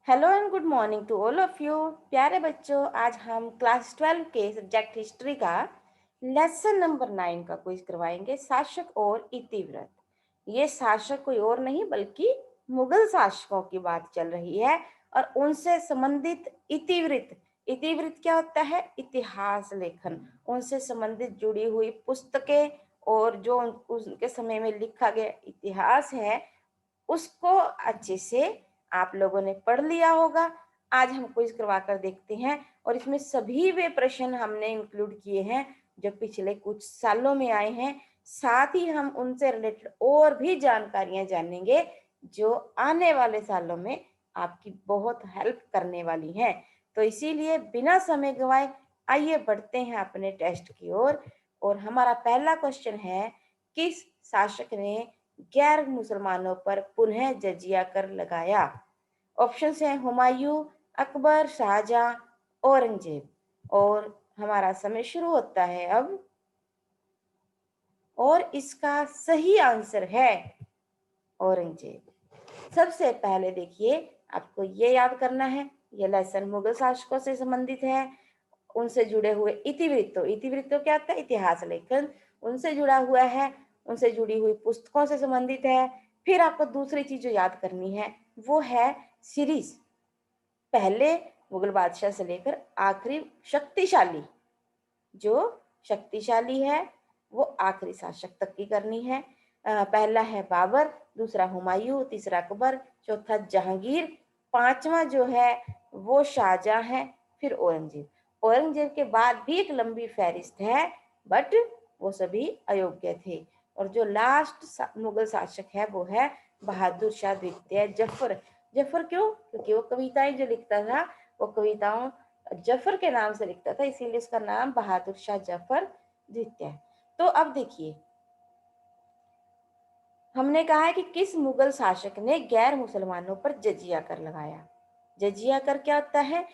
Hello and good morning to all of you. प्यारे बच्चों, आज हम क्लास 12 के सब्जेक्ट हिस्ट्री का लेसन नंबर 9 का क्विज करवाएंगे, शासक और इतिवृत्त। ये शासक कोई और नहीं बल्कि मुगल शासकों की बात चल रही है और उनसे संबंधित इतिवृत्त। इतिवृत्त क्या होता है? इतिहास लेखन, उनसे संबंधित जुड़ी हुई पुस्तकें और जो उनके समय में लिखा गया इतिहास है उसको अच्छे से आप लोगों ने पढ़ लिया होगा। आज हम क्विज करवा कर देखते हैं और इसमें सभी वे प्रश्न हमने इंक्लूड किए हैं जो पिछले कुछ सालों में आए हैं। साथ ही हम उनसे रिलेटेड और भी जानकारियां जानेंगे जो आने वाले सालों में आपकी बहुत हेल्प करने वाली हैं। तो इसीलिए बिना समय गवाए आइए बढ़ते हैं अपने टेस्ट की ओर। और हमारा पहला क्वेश्चन है, किस शासक ने गैर मुसलमानों पर पुनः जजिया कर लगाया? ऑप्शंस हैं हुमायूं, अकबर, शाहजहां, औरंगजेब। और हमारा समय शुरू होता है अब। और इसका सही आंसर है औरंगजेब। सबसे पहले देखिए, आपको ये याद करना है, ये लेसन मुगल शासकों से संबंधित है, उनसे जुड़े हुए इतिवृत्तों। इतिवृत्तों क्या होता है? इतिहास लेखन, उनसे जुड़ा हुआ है, उनसे जुड़ी हुई पुस्तकों से संबंधित है। फिर आपको दूसरी चीज जो याद करनी है वो है सीरीज। पहले मुगल बादशाह से लेकर आखिरी शक्तिशाली, जो शक्तिशाली है वो आखिरी शासक तक की करनी है। पहला है बाबर, दूसरा हुमायूं, तीसरा अकबर, चौथा जहांगीर, पांचवा जो है वो शाहजहां है, फिर औरंगजेब। औरंगजेब के बाद भी एक लंबी फहरिस्त है, बट वो सभी अयोग्य थे। और जो लास्ट मुगल शासक है वो है बहादुर शाह द्वितीय जफर। जफर क्यों? क्योंकि वो कविताएं जो लिखता था वो कविताओं जफर के नाम से लिखता था, इसीलिए इसका नाम बहादुर शाह जफर द्वितीय है। तो अब देखिए, हमने कहा है कि किस मुगल शासक ने गैर मुसलमानों पर जजिया कर लगाया। जजिया कर क्या होता है?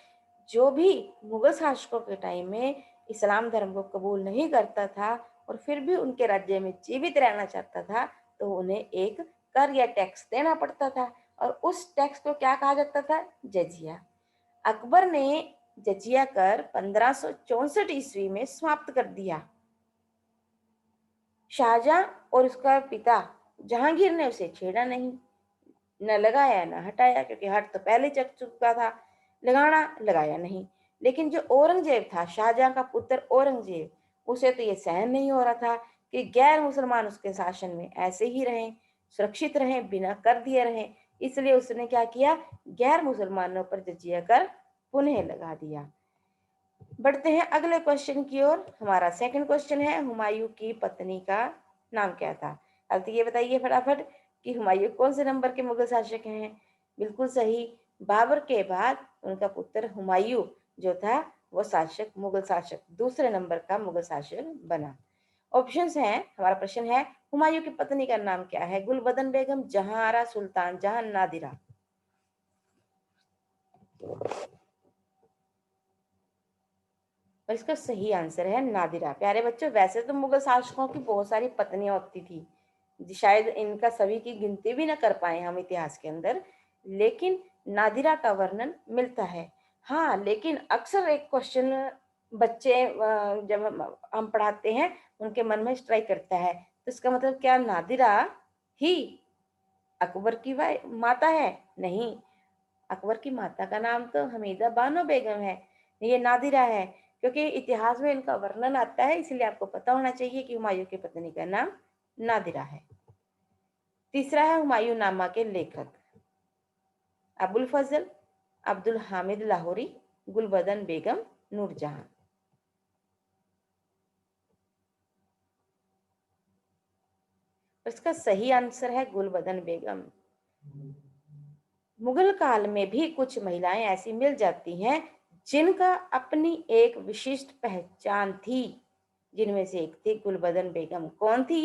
जो भी मुगल शासकों के टाइम में इस्लाम धर्म को कबूल नहीं करता था और फिर भी उनके राज्य में जीवित रहना चाहता था, तो उन्हें एक कर या टैक्स देना पड़ता था और उस टैक्स को क्या कहा जाता था? जजिया। अकबर ने जजिया कर 1564 ईस्वी में समाप्त कर दिया। शाहजहां और उसका पिता जहांगीर ने उसे छेड़ा नहीं, न लगाया न हटाया, क्योंकि हट तो पहले चक चुका था, लगाना लगाया नहीं। लेकिन जो औरंगजेब था, शाहजहां का पुत्र औरंगजेब, उसे तो ये सहन नहीं हो रहा था कि गैर मुसलमान उसके शासन में ऐसे ही रहें, सुरक्षित रहें, बिना कर दिए रहें। इसलिए उसने क्या किया? गैर मुसलमानों पर जजिया कर पुनः लगा दिया। बढ़ते हैं अगले क्वेश्चन की ओर। हमारा सेकंड क्वेश्चन है, हुमायूं की पत्नी का नाम क्या था? अब तो ये बताइए फटाफट कि हुमायूं कौन से नंबर के मुगल शासक हैं? बिल्कुल सही, बाबर के बाद उनका पुत्र हुमायूं जो था वो शासक, मुगल शासक, दूसरे नंबर का मुगल शासक बना। ऑप्शंस हैं, हमारा प्रश्न है हुमायूं की पत्नी का नाम क्या है? गुलबदन बेगम, जहांआरा, सुल्तान जहां, नादिरा। और इसका सही आंसर है नादिरा। प्यारे बच्चों, वैसे तो मुगल शासकों की बहुत सारी पत्नियां होती थी, शायद इनका सभी की गिनती भी ना कर पाए हम इतिहास के अंदर, लेकिन नादिरा का वर्णन मिलता है। हाँ, लेकिन अक्सर एक क्वेश्चन बच्चे जब हम पढ़ाते हैं उनके मन में स्ट्राइक करता है, तो इसका मतलब क्या नादिरा ही अकबर की माता है? नहीं, अकबर की माता का नाम तो हमीदा बानो बेगम है, ये नादिरा है। क्योंकि इतिहास में इनका वर्णन आता है, इसलिए आपको पता होना चाहिए कि हुमायूं की पत्नी का नाम नादिरा है। तीसरा है हुमायूं नामा के लेखक, अबुल फजल, अब्दुल हामिद लाहौरी, गुलबदन बेगम, नूरजहां। इसका सही आंसर है गुलबदन बेगम। मुगल काल में भी कुछ महिलाएं ऐसी मिल जाती हैं जिनका अपनी एक विशिष्ट पहचान थी, जिनमें से एक थी गुलबदन बेगम। कौन थी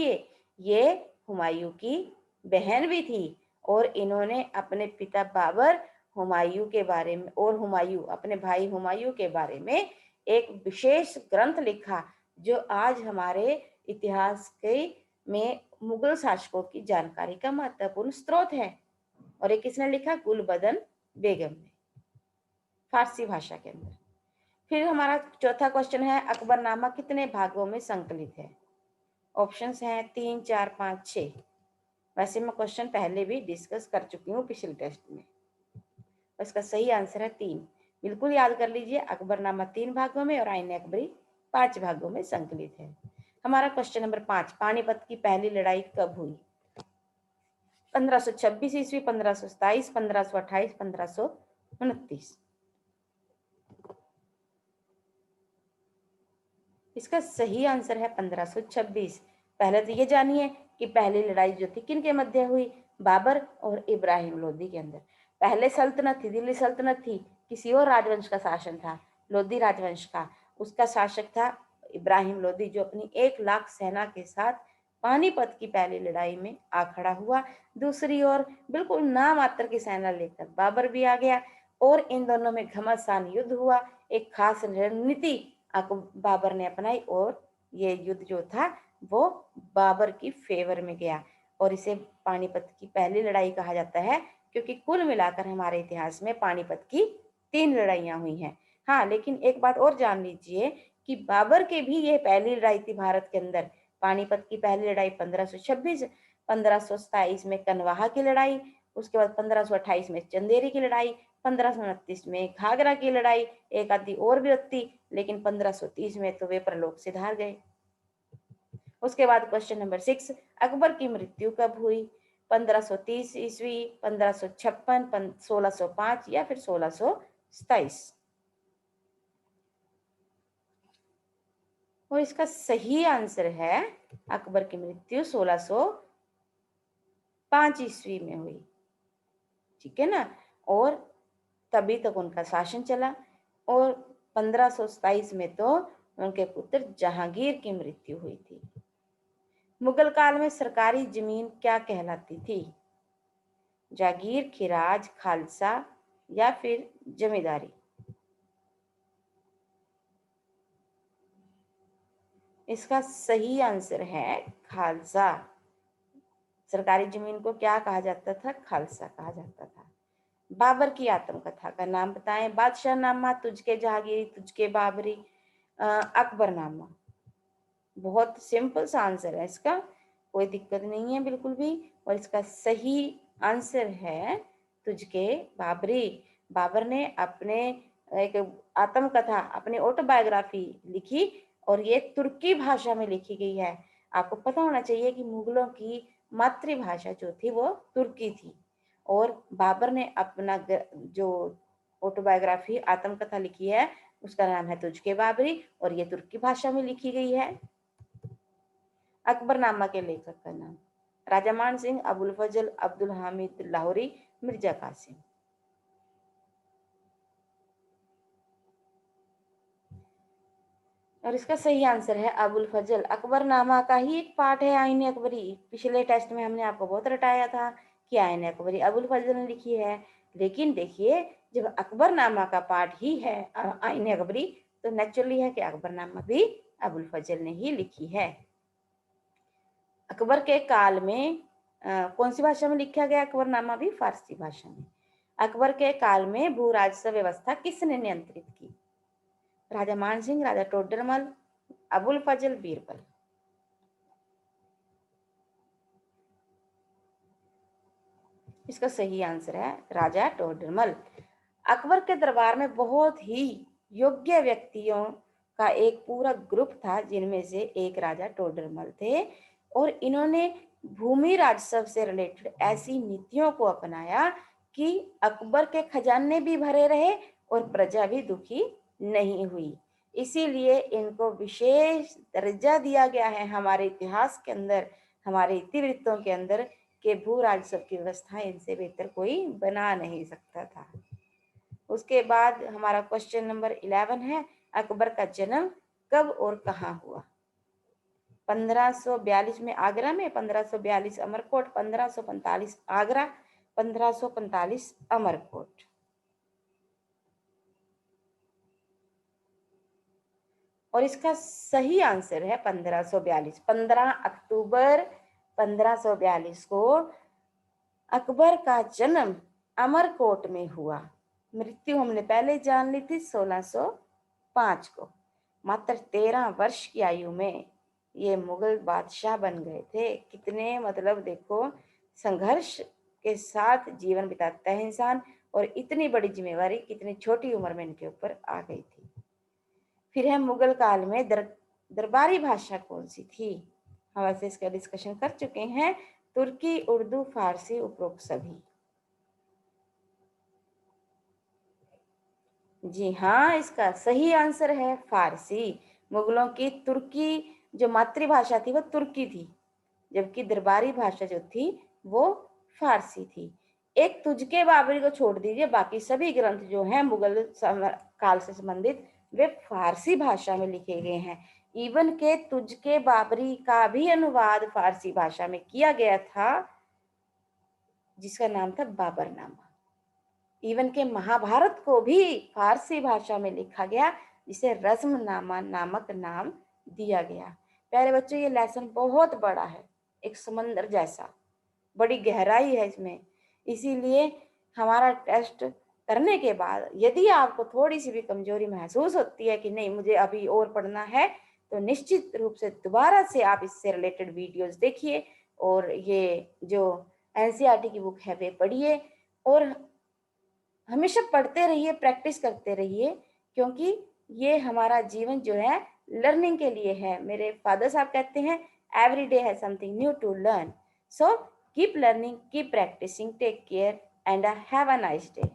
ये हुमायूं की बहन भी थी। और इन्होंने अपने पिता बाबर, हुमायूं के बारे में, और हुमायूं अपने भाई हुमायूं के बारे में एक विशेष ग्रंथ लिखा जो आज हमारे इतिहास के में मुगल शासकों की जानकारी का महत्वपूर्ण स्रोत है। और ये किसने लिखा? गुलबदन बेगम ने। फारसी भाषा के अंदर। फिर हमारा चौथा क्वेश्चन है, अकबरनामा कितने भागों में संकलित है? ऑप्शंस हैं 3, 4, 5, 6। वैसे मैं क्वेश्चन पहले भी डिस्कस कर चुकी हूँ पिछले टेस्ट में। इसका सही आंसर है 3। बिल्कुल याद कर लीजिए, अकबरनामा 3 भागों में और आईन अकबरी 5 भागों में संकलित है। हमारा क्वेश्चन नंबर 5, पानीपत की पहली लड़ाई कब हुई? 1526 ईस्वी, 1527, 1528, 1529। इसका सही आंसर है 1526। पहले तो ये जानिए कि पहली लड़ाई जो थी किन के मध्य हुई? बाबर और इब्राहिम लोदी के अंदर। पहले सल्तनत थी, दिल्ली सल्तनत थी, किसी और राजवंश का शासन था, लोदी राजवंश का। उसका शासक था इब्राहिम लोदी, जो अपनी 1 लाख सेना के साथ पानीपत की पहली लड़ाई में आ खड़ा हुआ। दूसरी ओर बिल्कुल नामात्र की सेना लेकर बाबर भी आ गया और इन दोनों में घमासान युद्ध हुआ। एक खास रणनीति बाबर ने अपनाई और ये युद्ध जो था वो बाबर की फेवर में गया और इसे पानीपत की पहली लड़ाई कहा जाता है, क्योंकि कुल मिलाकर हमारे इतिहास में पानीपत की 3 लड़ाइयां हुई हैं। हाँ, लेकिन एक बात और जान लीजिए कि बाबर के भी ये पहली लड़ाई थी भारत के अंदर। पानीपत की पहली लड़ाई 1526, 1527 में कनवाहा की लड़ाई, उसके बाद 1528 में चंदेरी की लड़ाई, 1529 में घाघरा की लड़ाई, एक आधी और भी होती, लेकिन 1530 में तो वे परलोक से धार गए। उसके बाद क्वेश्चन नंबर 6, अकबर की मृत्यु कब हुई? 1530 ईस्वी, 1556, 1605 या फिर 1627। और इसका सही आंसर है अकबर की मृत्यु 1605 ईस्वी में हुई। ठीक है ना? और तभी तक उनका शासन चला और 1527 में तो उनके पुत्र जहांगीर की मृत्यु हुई थी। मुगल काल में सरकारी जमीन क्या कहलाती थी? जागीर, खिराज, खालसा या फिर जमींदारी? इसका सही आंसर है खालसा। सरकारी जमीन को क्या कहा जाता था? खालसा कहा जाता था। बाबर की आत्मकथा का नाम बताएं। बादशाह नामा, तुझके जहांगीरी, तुझके बाबरी, अकबरनामा। बहुत सिंपल सा आंसर है इसका, कोई दिक्कत नहीं है बिल्कुल भी। और इसका सही आंसर है तुझके बाबरी। बाबर ने अपने एक आत्मकथा, अपनी ऑटोबायोग्राफी लिखी और ये तुर्की भाषा में लिखी गई है। आपको पता होना चाहिए कि मुगलों की मातृभाषा जो थी वो तुर्की थी और बाबर ने अपना जो ऑटोबायोग्राफी आत्मकथा लिखी है उसका नाम है तुझके बाबरी और ये तुर्की भाषा में लिखी गई है। अकबरनामा के लेखक का नाम? राजा मान सिंह, अबुल फजल, अब्दुल हामिद लाहौरी, मिर्जा कासिम। और इसका सही आंसर है अबुल फजल। अकबरनामा का ही एक पार्ट है आईन अकबरी। पिछले टेस्ट में हमने आपको बहुत रटाया था कि आईन अकबरी अबुल फजल ने लिखी है, लेकिन देखिए जब अकबरनामा का पार्ट ही है आईन अकबरी, तो नेचुरली है कि अकबरनामा भी अबुल फजल ने ही लिखी है। अकबर के काल में कौन सी भाषा में लिखा गया अकबरनामा? भी फारसी भाषा में। अकबर के काल में भू राजस्व व्यवस्था किसने नियंत्रित की? राजा मान सिंह, राजा टोडरमल, अबुल फजल, बीरबल। इसका सही आंसर है राजा टोडरमल। अकबर के दरबार में बहुत ही योग्य व्यक्तियों का एक पूरा ग्रुप था, जिनमें से एक राजा टोडरमल थे और इन्होंने भूमि राजस्व से रिलेटेड ऐसी नीतियों को अपनाया कि अकबर के खजाने भी भरे रहे और प्रजा भी दुखी नहीं हुई। इसीलिए इनको विशेष दर्जा दिया गया है हमारे इतिहास के अंदर, हमारे इतिवृत्तों के अंदर, के भू राजस्व की व्यवस्था इनसे बेहतर कोई बना नहीं सकता था। उसके बाद हमारा क्वेश्चन नंबर 11 है, अकबर का जन्म कब और कहाँ हुआ? 1542 में आगरा में, 1542 अमरकोट, 1545 आगरा, 1545 अमरकोट। और इसका सही आंसर है 1542। 15 अक्टूबर 1542 को अकबर का जन्म अमरकोट में हुआ। मृत्यु हमने पहले जान ली थी 1605 को। मात्र 13 वर्ष की आयु में ये मुगल बादशाह बन गए थे। कितने मतलब देखो संघर्ष के साथ जीवन बिताता है इंसान, और इतनी बड़ी जिम्मेवारी कितनी छोटी उम्र में इनके ऊपर आ गई थी। फिर है मुगल काल में दरबारी भाषा कौन सी थी? हम वैसे इसका डिस्कशन कर चुके हैं। तुर्की, उर्दू, फारसी, उपरोक्त सभी। जी हाँ, इसका सही आंसर है फारसी। मुगलों की तुर्की जो मातृभाषा थी वो तुर्की थी, जबकि दरबारी भाषा जो थी वो फारसी थी। एक तुझके बाबरी को छोड़ दीजिए, बाकी सभी ग्रंथ जो हैं मुगल काल से संबंधित वे फारसी भाषा में लिखे गए हैं। इवन के तुझके बाबरी का भी अनुवाद फारसी भाषा में किया गया था, जिसका नाम था बाबरनामा। इवन के महाभारत को भी फारसी भाषा में लिखा गया, जिसे रज़्मनामा नामक नाम दिया गया। प्यारे बच्चों, ये लेसन बहुत बड़ा है, एक समंदर जैसा, बड़ी गहराई है इसमें। इसीलिए हमारा टेस्ट करने के बाद यदि आपको थोड़ी सी भी कमजोरी महसूस होती है कि नहीं मुझे अभी और पढ़ना है, तो निश्चित रूप से दोबारा से आप इससे रिलेटेड वीडियोस देखिए और ये जो एनसीईआरटी की बुक है वे पढ़िए, और हमेशा पढ़ते रहिए, प्रैक्टिस करते रहिए, क्योंकि ये हमारा जीवन जो है लर्निंग के लिए है। मेरे फादर साहब कहते हैं एवरी डे है something new to learn. So keep learning, keep practising, take care and have a nice day.